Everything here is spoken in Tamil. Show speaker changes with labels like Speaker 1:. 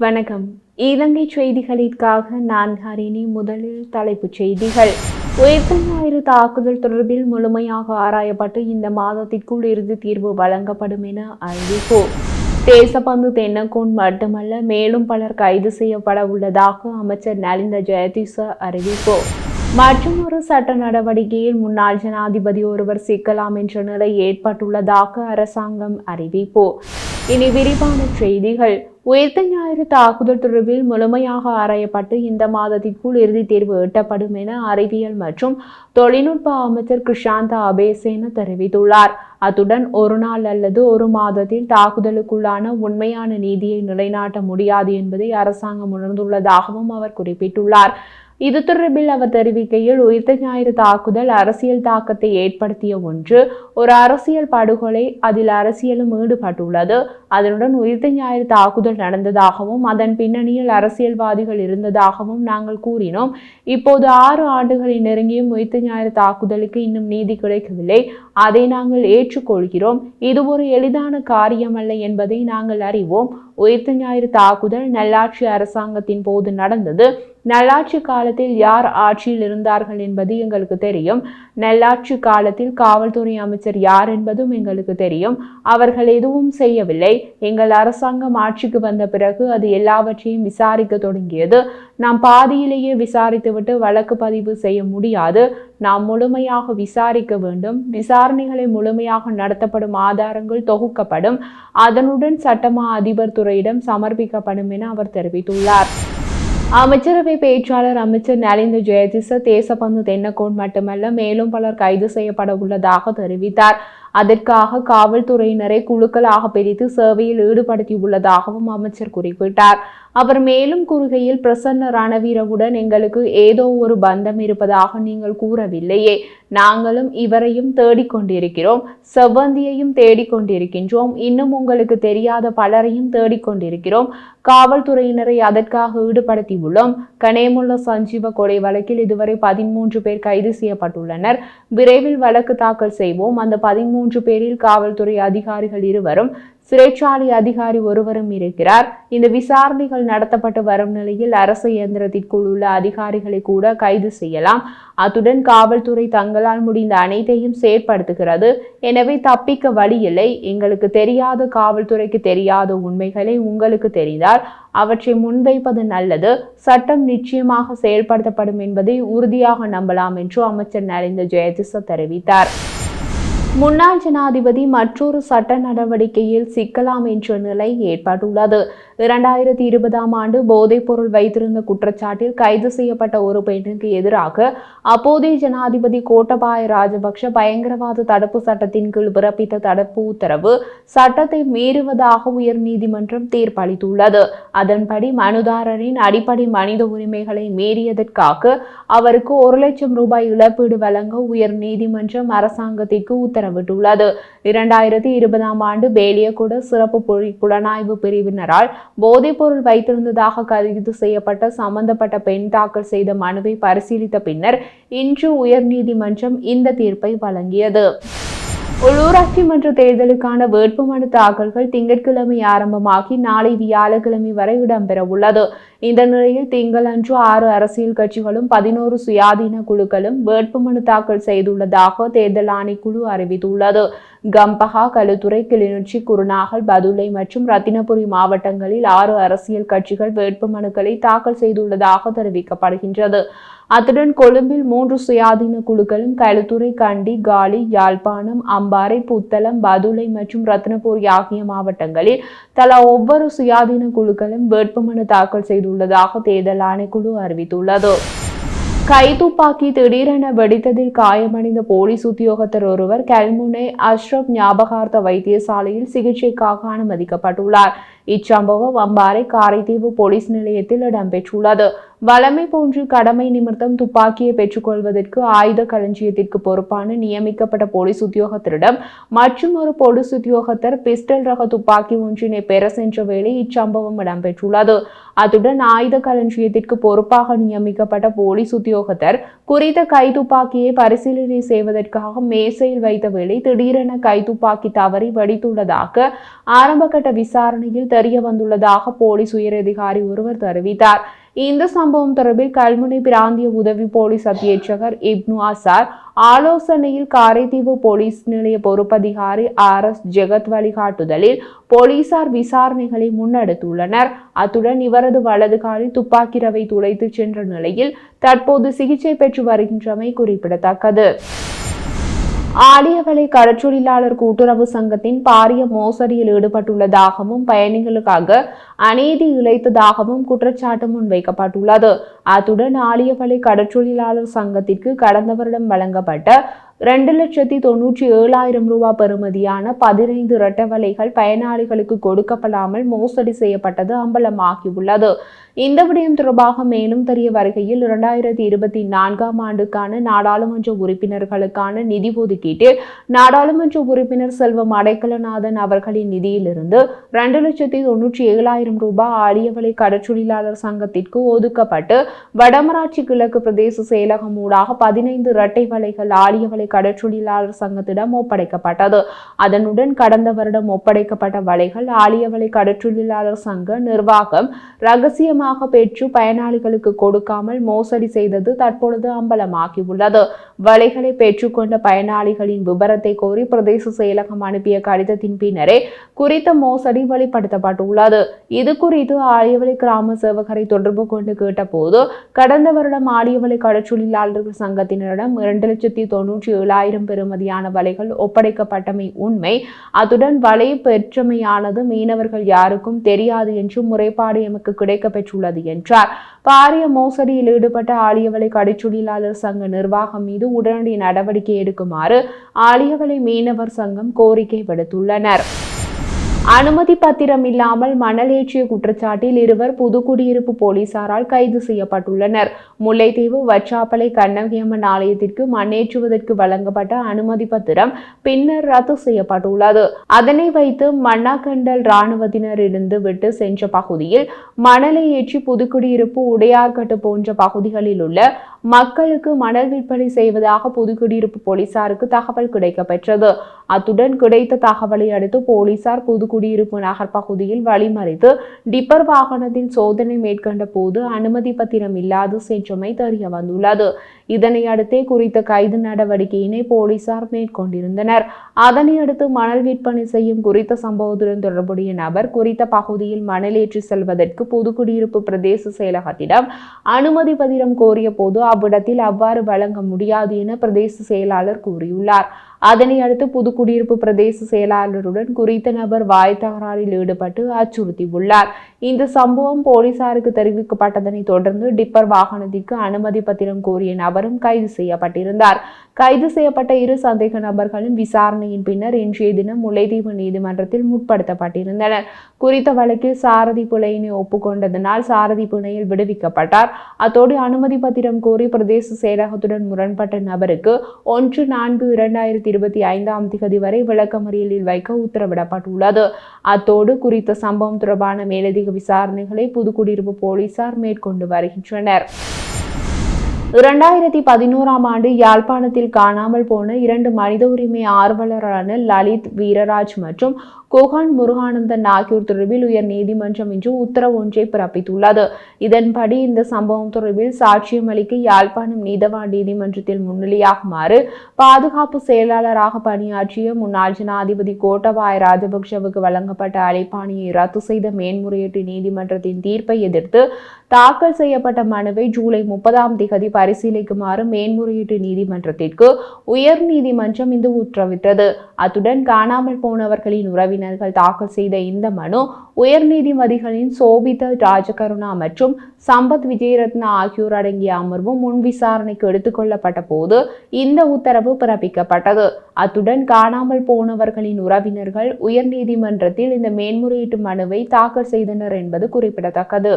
Speaker 1: வணக்கம். இலங்கை செய்திகளிற்காக நான் ஹரிணி. முதலில் தலைப்புச் செய்திகள். உயிர்த்த ஞாயிறு தாக்குதல் தொடர்பில் முழுமையாக ஆராயப்பட்டு இந்த மாதத்திற்குள் இறுதி தீர்வு வழங்கப்படும் என அறிவிப்பு. தேசபந்து தென்னக்கோன் மட்டுமல்ல, மேலும் பலர் கைது செய்யப்பட உள்ளதாக அமைச்சர் நலிந்த ஜெயதிச அறிவிப்பு. மற்றொரு சட்ட நடவடிக்கையில் முன்னாள் ஜனாதிபதி ஒருவர் சிக்கலாம் என்ற நிலை ஏற்பட்டுள்ளதாக அரசாங்கம் அறிவிப்பு. இனி விரிவான செய்திகள். உயிர்த்த ஞாயிறு தாக்குதல் தொடர்பில் முழுமையாக ஆராயப்பட்டு இந்த மாதத்திற்குள் இறுதி தீர்வு எட்டப்படும் என அறிவியல் மற்றும் தொழில்நுட்ப அமைச்சர் கிருஷாந்த அபேசேன தெரிவித்துள்ளார். அத்துடன் ஒரு நாள் அல்லது ஒரு மாதத்தில் தாக்குதலுக்குள்ளான உண்மையான நீதியை நிலைநாட்ட முடியாது என்பதை அரசாங்கம் உணர்ந்துள்ளதாகவும் அவர் குறிப்பிட்டுள்ளார். இது தொடர்பில் அவர் தெரிவிக்கையில், உயிர்த்த ஞாயிறு தாக்குதல் அரசியல் தாக்கத்தை ஏற்படுத்திய ஒன்று. ஒரு அரசியல் படுகொலை, அதில் அரசியலும் ஈடுபட்டுள்ளது. அதனுடன் உயிர்த்த ஞாயிறு தாக்குதல் நடந்ததாகவும் அதன் பின்னணியில் அரசியல்வாதிகள் இருந்ததாகவும் நாங்கள் கூறினோம். இப்போது 6 ஆண்டுகளை நெருங்கியும் உயிர்த்த ஞாயிறு தாக்குதலுக்கு இன்னும் நீதி கிடைக்கவில்லை. அதை நாங்கள் ஏற்றுக்கொள்கிறோம். இது ஒரு எளிதான காரியமல்ல என்பதை நாங்கள் அறிவோம். உயிர்த்த ஞாயிறு தாக்குதல் நல்லாட்சி அரசாங்கத்தின் போது நடந்தது. நல்லாட்சி காலத்தில் யார் ஆட்சியில் இருந்தார்கள் என்பது எங்களுக்கு தெரியும். நல்லாட்சி காலத்தில் காவல்துறை அமைச்சர் யார் என்பதும் எங்களுக்கு தெரியும். அவர்கள் எதுவும் செய்யவில்லை. எங்கள் அரசாங்கம் ஆட்சிக்கு வந்த பிறகு அது எல்லாவற்றையும் விசாரிக்க தொடங்கியது. நாம் பாதியிலேயே விசாரித்துவிட்டு வழக்கு பதிவு செய்ய முடியாது. நாம் முழுமையாக விசாரிக்க வேண்டும். விசாரணைகளை முழுமையாக நடத்தப்படும், ஆதாரங்கள் தொகுக்கப்படும், அதனுடன் சட்டமா அதிபர் துறையிடம் சமர்ப்பிக்கப்படும் என அவர் தெரிவித்துள்ளார். அமைச்சரவை பேச்சாளர் அமைச்சர் நலிந்த ஜெயதிச தேசபந்து தென்னக்கோன் மட்டுமல்ல, மேலும் பலர் கைது செய்யப்பட உள்ளதாக தெரிவித்தார். அதற்காக காவல்துறையினரை குழுக்களாக பிரித்து சேவையில் ஈடுபடுத்தியுள்ளதாகவும் அமைச்சர் குறிப்பிட்டார். அவர் மேலும் கூறுகையில், பிரசன்ன ரணவீரவுடன் எங்களுக்கு ஏதோ ஒரு பந்தம் இருப்பதாக நீங்கள் கூறவில்லையே. நாங்களும் இவரையும் தேடிக்கொண்டிருக்கிறோம். செவ்வந்தியையும் தேடிக்கொண்டிருக்கின்றோம். இன்னும் உங்களுக்கு தெரியாத பலரையும் தேடிக்கொண்டிருக்கிறோம். காவல்துறையினரை அதற்காக ஈடுபடுத்தியுள்ளோம். கனேமுல்ல சஞ்சீவ கொலை வழக்கில் இதுவரை 13 பேர் கைது செய்யப்பட்டுள்ளனர். விரைவில் வழக்கு தாக்கல் செய்வோம். அந்த 13 பேரில் காவல்துறை அதிகாரிகள் 2வரும், சிறைச்சாலை அதிகாரி ஒருவரும் இருக்கிறார். இந்த விசாரணைகள் நடத்தப்பட்டு வரும் நிலையில் அரசு இயந்திரத்திற்குள் உள்ள அதிகாரிகளை கூட கைது செய்யலாம். அத்துடன் காவல்துறை தங்களால் முடிந்த அனைத்தையும் செயற்படுத்துகிறது. எனவே தப்பிக்க வழியில்லை. எங்களுக்கு தெரியாத, காவல்துறைக்கு தெரியாத உண்மைகளை உங்களுக்கு தெரிந்தால் அவற்றை முன்வைப்பது நல்லது. சட்டம் நிச்சயமாக செயல்படுத்தப்படும் என்பதை உறுதியாக நம்பலாம் என்று அமைச்சர் நலிந்த ஜெயதிச தெரிவித்தார். முன்னாள் ஜனாதிபதி மற்றொரு சட்ட நடவடிக்கையில் சிக்கலாம் என்ற நிலை ஏற்பட்டுள்ளது. 2020ஆம் ஆண்டு போதைப் பொருள் வைத்திருந்த குற்றச்சாட்டில் கைது செய்யப்பட்ட ஒரு பெண்ணுக்கு எதிராக அப்போதைய ஜனாதிபதி கோட்டபாய ராஜபக்ஷ பயங்கரவாத தடுப்பு சட்டத்தின் கீழ் பிறப்பித்த தடுப்பு உத்தரவு சட்டத்தை மீறுவதாக உயர் நீதிமன்றம் தீர்ப்பளித்துள்ளது. அதன்படி மனுதாரரின் அடிப்படை மனித உரிமைகளை மீறியதற்காக அவருக்கு 1 லட்சம் ரூபாய் இழப்பீடு வழங்க உயர் நீதிமன்றம் அரசாங்கத்திற்கு உத்தரவிட்டுள்ளது. 2020ஆம் ஆண்டு பேலியகுட சிறப்பு புலனாய்வு பிரிவினரால் போதைப்பொருள் வைத்திருந்ததாக கைது செய்யப்பட்ட சம்பந்தப்பட்ட பெண் தாக்கல் செய்த மனுவை பரிசீலித்த பின்னர் இன்று உயர்நீதிமன்றம் இந்த தீர்ப்பை வழங்கியது. உள்ளூராட்சி மன்ற தேர்தலுக்கான வேட்புமனு தாக்கல்கள் திங்கட்கிழமை ஆரம்பமாகி நாளை வியாழக்கிழமை வரை இடம்பெற உள்ளது. இந்த நிலையில் திங்களன்று 6 அரசியல் கட்சிகளும் 11 சுயாதீன குழுக்களும் வேட்புமனு தாக்கல் செய்துள்ளதாக தேர்தல் ஆணைக்குழு அறிவித்துள்ளது. கம்பஹா, களுத்துறை, கிளிநொச்சி, குருநாகல், பதுளை மற்றும் ரத்தினபுரி மாவட்டங்களில் 6 அரசியல் கட்சிகள் வேட்புமனுக்களை தாக்கல் செய்துள்ளதாக தெரிவிக்கப்படுகின்றது. அத்துடன் கொழும்பில் 3 சுயாதீன குழுக்களும் களுத்துறை, கண்டி, காலி, யாழ்ப்பாணம், அம்பாறை, புத்தளம், பதுளை மற்றும் ரத்தினபுரி ஆகிய மாவட்டங்களில் தலா ஒவ்வொரு சுயாதீன குழுக்களும் வேட்புமனு தாக்கல் செய்துள்ளதாக தேர்தல் ஆணைக்குழு அறிவித்துள்ளது. கைதுப்பாக்கி திடீரென வெடித்ததில் காயமடைந்த போலீஸ் உத்தியோகத்தர் ஒருவர் கல்முனை அஷ்ரப் ஞாபகார்த்த வைத்தியசாலையில் சிகிச்சைக்காக அனுமதிக்கப்பட்டுள்ளார். இச்சம்பவம் அம்பாறை காரைதீவு போலீஸ் நிலையத்தில் இடம்பெற்றுள்ளது. வழமை போன்று கடமை நிமித்தம் துப்பாக்கியை பெற்றுக்கொள்வதற்கு ஆயுத களஞ்சியத்திற்கு பொறுப்பான நியமிக்கப்பட்ட போலீஸ் உத்தியோகத்தரிடம் மற்றும் ஒரு போலீஸ் உத்தியோகத்தர் பிஸ்டல் ரக துப்பாக்கி ஒன்றினை பெற சென்ற வேளை இச்சம்பவம் இடம்பெற்றுள்ளது. அத்துடன் ஆயுத களஞ்சியத்திற்கு பொறுப்பாக நியமிக்கப்பட்ட போலீஸ் உத்தியோகத்தர் குறித்த கைத்துப்பாக்கியை பரிசீலனை செய்வதற்காக மேசையில் வைத்த வேளை திடீரென கைத்துப்பாக்கி தவறி வெடித்துள்ளதாக ஆரம்பகட்ட விசாரணையில் தெரிய வந்துள்ளதாக போலீஸ் உயரதிகாரி ஒருவர் தெரிவித்தார். இந்த சம்பவம் தொடர்பில் கல்முனை பிராந்திய உதவி போலீஸ் அத்தியட்சகர் இப்னு அசார் ஆலோசனையில் காரைதீவு போலீஸ் நிலைய பொறுப்பதிகாரி RS ஜெகத் வழிகாட்டுதலில் போலீசார் விசாரணைகளை முன்னெடுத்துள்ளனர். அத்துடன் இவரது வலது காலில் துப்பாக்கி ரவை துளைத்து சென்ற நிலையில் தற்போது சிகிச்சை பெற்று வருகின்றமை குறிப்பிடத்தக்கது. ஆலியவளை கடற்றொழிலாளர் கூட்டுறவு சங்கத்தின் பாரிய மோசடியில் ஈடுபட்டுள்ளதாகவும் பயணிகளுக்காக அநீதி இழைத்ததாகவும் குற்றச்சாட்டு முன்வைக்கப்பட்டுள்ளது. அத்துடன் ஆலியவளை கடற்றொழிலாளர் சங்கத்திற்கு கடந்த வருடம் வழங்கப்பட்ட 2,97,000 ரூபாய் பெறுமதியான 15 இரட்டை வலைகள் பயனாளிகளுக்கு கொடுக்கப்படாமல் மோசடி செய்யப்பட்டது அம்பலமாகியுள்ளது. இந்த விடயம் தொடர்பாக மேலும் தெரிய வருகையில் 2024 ஆண்டுக்கான நாடாளுமன்ற உறுப்பினர்களுக்கான நிதி ஒதுக்கீட்டில் நாடாளுமன்ற உறுப்பினர் செல்வம் அடைக்கலநாதன் அவர்களின் நிதியிலிருந்து 2,97,000 ரூபாய் ஆலியவளை கடற்றொழிலாளர் சங்கத்திற்கு ஒதுக்கப்பட்டு வடமராட்சி கிழக்கு பிரதேச செயலகம் ஊடாக 15 இரட்டை வலைகள் ஆலியவளை கடற்றொழிலாளர் சங்கத்திடம் ஒப்படைக்கப்பட்டது. அதனுடன் கடந்த வருடம் ஒப்படைக்கப்பட்ட வலைகள் ஆலியவளை கடற்றொழிலாளர் சங்க நிர்வாகம் ரகசியமாக பெற்று பயனாளிகளுக்கு கொடுக்காமல் மோசடி செய்தது தற்பொழுது அம்பலமாகியுள்ளது. வலைகளை பெற்றுக்கொண்ட பயனாளிகளின் விபரத்தை கோரி பிரதேச செயலகம் அனுப்பிய கடிதத்தின் பின்னரே குறித்த மோசடி வெளிப்படுத்தப்பட்டுள்ளது. இது குறித்து ஆலியவளை கிராம சேவகரை தொடர்பு கொண்டு கேட்டபோது கடந்த வருடம் ஆலியவளை கடற்றொழிலாளர்கள் சங்கத்தினரிடம் 2,97,000 பெறுமதியான வலைகள் ஒப்படைக்கப்பட்டமை உண்மை. அதுடன் வலை பெற்றமையானது மீனவர்கள் யாருக்கும் தெரியாது என்று முறைப்பாடு எமக்கு கிடைக்கப்பெற்றுள்ளது என்றார். பாரிய மோசடியில் ஈடுபட்ட ஆலியவளை கடற்றொழிலாளர் சங்க நிர்வாகம் மீது உடனடி நடவடிக்கை எடுக்குமாறு ஆலியவளை மீனவர் சங்கம் கோரிக்கை விடுத்துள்ளனர். அனுமதி பத்திரம் இல்லாமல் மணல் ஏற்றிய குற்றச்சாட்டில் 2 புதுக்குடியிருப்பு போலீசாரால் கைது செய்யப்பட்டுள்ளனர். முல்லைத்தீவு வற்றாப்பளை கண்ணகியம்மன் ஆலயத்திற்கு மண்ணேற்றுவதற்கு வழங்கப்பட்ட அனுமதி பத்திரம் பின்னர் ரத்து செய்யப்பட்டுள்ளது. அதனை வைத்து மன்னாக்கண்டல் இராணுவத்தினர் இருந்து விட்டு சென்ற பகுதியில் மணலை ஏற்றி புதுக்குடியிருப்பு உடையார்கட்டு போன்ற பகுதிகளில் உள்ள மக்களுக்கு மணல் விற்பனை செய்வதாக புதுக்குடியிருப்பு போலீசாருக்கு தகவல் கிடைக்கப்பெற்றது. அத்துடன் கிடைத்த தகவலை அடுத்து போலீசார் புதுக்குடியிருப்பு நகர் பகுதியில் வழிமறித்து டிப்பர் வாகனத்தில் சோதனை மேற்கொண்ட போது அனுமதி பத்திரம் இல்லாது சென்றமை தெரிய வந்துள்ளது. இதனை அடுத்தே குறித்த கைது நடவடிக்கையினை போலீசார் மேற்கொண்டிருந்தனர். அதனை அடுத்து மணல் விற்பனை செய்யும் குறித்த சம்பவத்துடன் தொடர்புடைய நபர் குறித்த பகுதியில் மணல் ஏற்றி செல்வதற்கு புதுக்குடியிருப்பு பிரதேச செயலகத்திடம் அனுமதி பத்திரம் கோரிய போது அவ்விடத்தில் அவ்வாறு வழங்க முடியாது என பிரதேச செயலாளர் கூறியுள்ளார். அதனை அடுத்து புதுக்குடியிருப்பு பிரதேச செயலாளருடன் குறித்த நபர் வாய் தகராறில் ஈடுபட்டு அச்சுறுத்தியுள்ளார். இந்த சம்பவம் போலீசாருக்கு தெரிவிக்கப்பட்டதனை தொடர்ந்து டிப்பர் வாகனத்திற்கு அனுமதி பத்திரம் கோரிய நபரும் கைது செய்யப்பட்டிருந்தார். கைது செய்யப்பட்ட 2 சந்தேக நபர்களும் விசாரணையின் பின்னர் இன்றைய தினம் முல்லைத்தீவு நீதிமன்றத்தில் முற்படுத்தப்பட்டிருந்தனர். குறித்த வழக்கில் சாரதி பிழையினை ஒப்புக்கொண்டதனால் சாரதி பிணையில் விடுவிக்கப்பட்டார். அத்தோடு அனுமதி பத்திரம் கோரி பிரதேச செயலகத்துடன் முரண்பட்ட நபருக்கு 1/4/2025 வரை விளக்கமறியலில் வைக்க உத்தரவிடப்பட்டுள்ளது. அத்தோடு குறித்த சம்பவம் தொடர்பான மேலதிக விசாரணைகளை புதுக்குடியிருப்பு போலீசார் மேற்கொண்டு வருகின்றனர். 2011 ஆண்டு யாழ்ப்பாணத்தில் காணாமல் போன 2 மனித உரிமை ஆர்வலரான லலித் வீரராஜ் மற்றும் கோகான் முருகானந்தன் ஆகியோர் தொடர்பில் உயர் நீதிமன்றம் இன்று உத்தரவு ஒன்றை பிறப்பித்துள்ளது. இதன்படி இந்த சம்பவம் தொடர்பில் சாட்சியம் அளிக்க யாழ்ப்பாணம் நீதவான் நீதிமன்றத்தில் முன்னிலையாகுமாறு பாதுகாப்பு செயலாளராக பணியாற்றிய முன்னாள் ஜனாதிபதி கோட்டபாய ராஜபக்ஷவுக்கு வழங்கப்பட்ட அழைப்பாணையை ரத்து செய்த மேன்முறையீட்டு நீதிமன்றத்தின் தீர்ப்பை எதிர்த்து தாக்கல் செய்யப்பட்ட மனுவை ஜூலை 30 பரிசீலிக்குமாறு மேன்முறையீட்டு நீதிமன்றத்திற்கு உயர் நீதிமன்றம் இன்று உத்தரவிட்டது. அத்துடன் காணாமல் போனவர்களின் உறவினர்கள் தாக்கல் செய்த இந்த மனு உயர் நீதிபதிகளின் சோபித ராஜகருணா மற்றும் சம்பத் விஜயரத்னா ஆகியோர் அடங்கிய அமர்வு முன் விசாரணைக்கு எடுத்துக் கொள்ளப்பட்ட போது இந்த உத்தரவு பிறப்பிக்கப்பட்டது. அத்துடன் காணாமல் போனவர்களின் உறவினர்கள் உயர் நீதிமன்றத்தில் இந்த மேன்முறையீட்டு மனுவை தாக்கல் செய்தனர் என்பது குறிப்பிடத்தக்கது.